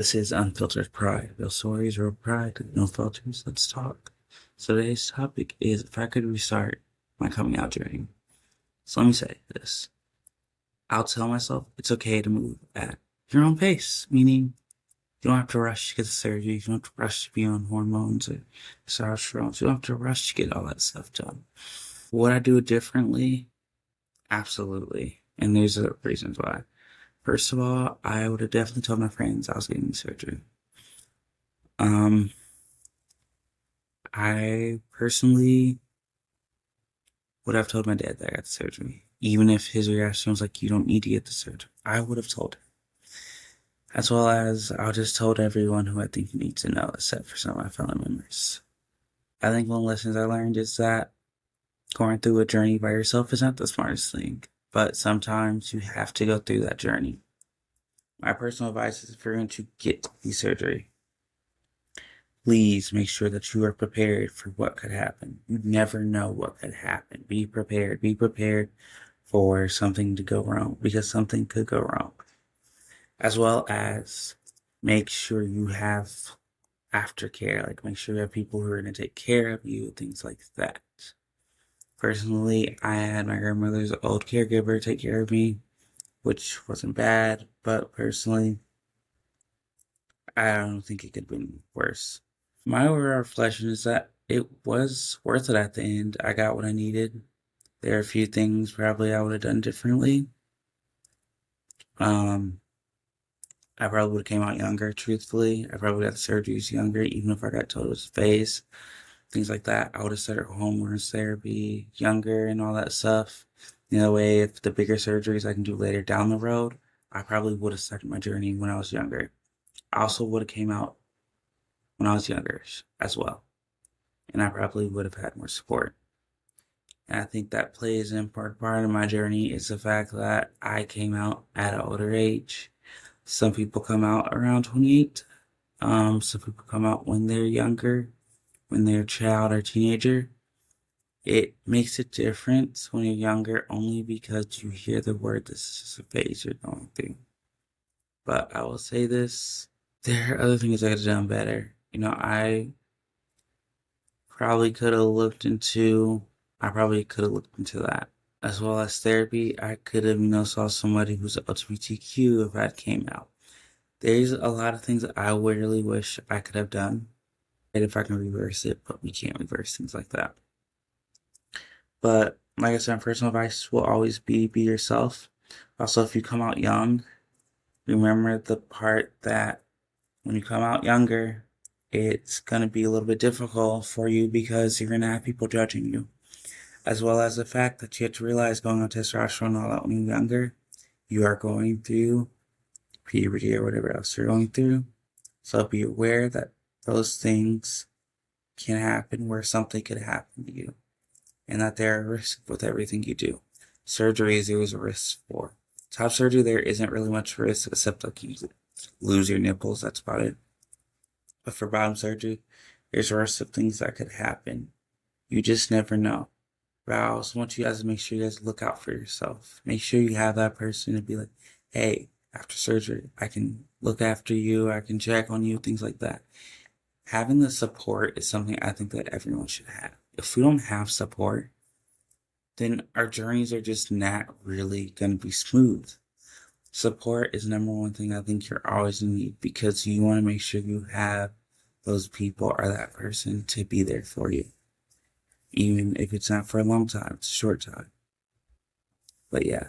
This is Unfiltered Pride. Real stories, real pride, no filters. Let's talk. So today's topic is if I could restart my coming out journey. So let me say this. I'll tell myself it's okay to move at your own pace, meaning you don't have to rush to get the surgery. You don't have to rush to be on hormones or testosterone. You don't have to rush to get all that stuff done. Would I do it differently? Absolutely. And there's reasons why. First of all, I would have definitely told my friends I was getting surgery. Um, I personally would have told my dad that I got the surgery. Even if his reaction was like, you don't need to get the surgery. I would have told him. As well as I just told everyone who I think needs to know, except for some of my family members. I think one of the lessons I learned is that going through a journey by yourself is not the smartest thing, but sometimes you have to go through that journey. My personal advice is if you're going to get the surgery, please make sure that you are prepared for what could happen. You never know what could happen. Be prepared. Be prepared for something to go wrong because something could go wrong. As well as make sure you have aftercare, like make sure you have people who are going to take care of you, things like that. Personally, I had my grandmother's old caregiver take care of me, which wasn't bad, but personally, I don't think it could have been worse. My overall reflection is that it was worth it at the end. I got what I needed. There are a few things probably I would have done differently. Um, I probably would have came out younger, truthfully. I probably got the surgeries younger, even if I got told it was a phase. Things like that. I would have started hormone therapy younger and all that stuff. The other way, if the bigger surgeries I can do later down the road, I probably would have started my journey when I was younger. I also would have came out when I was younger as well. And I probably would have had more support. And I think that plays an important part of my journey is the fact that I came out at an older age. Some people come out around 28. Some people come out when they're younger, when they're a child or teenager. It makes a difference when you're younger only because you hear the word this is just a phase you're going through. But I will say this, there are other things I could have done better. I probably could have looked into I probably could have looked into that. As well as therapy, I could have, saw somebody who's LGBTQ if that came out. There's a lot of things that I really wish I could have done. And if I can reverse it, but we can't reverse things like that. But like I said, my personal advice will always be yourself. Also, if you come out young, remember the part that when you come out younger, it's going to be a little bit difficult for you because you're going to have people judging you. As well as the fact that you have to realize going on testosterone and all that when you're younger, you are going through puberty or whatever else you're going through. So be aware that those things can happen where something could happen to you and that there are risks with everything you do. Surgery there is a risk for. Top surgery, there isn't really much risk except like you lose your nipples, that's about it. But for bottom surgery, there's a risk of things that could happen. You just never know. But I also want you guys to make sure you guys look out for yourself. Make sure you have that person to be like, hey, after surgery, I can look after you, I can check on you, things like that. Having the support is something I think that everyone should have. If we don't have support, then our journeys are just not really going to be smooth. Support is number one thing I think you're always in need because you want to make sure you have those people or that person to be there for you. Even if it's not for a long time, it's a short time. But yeah.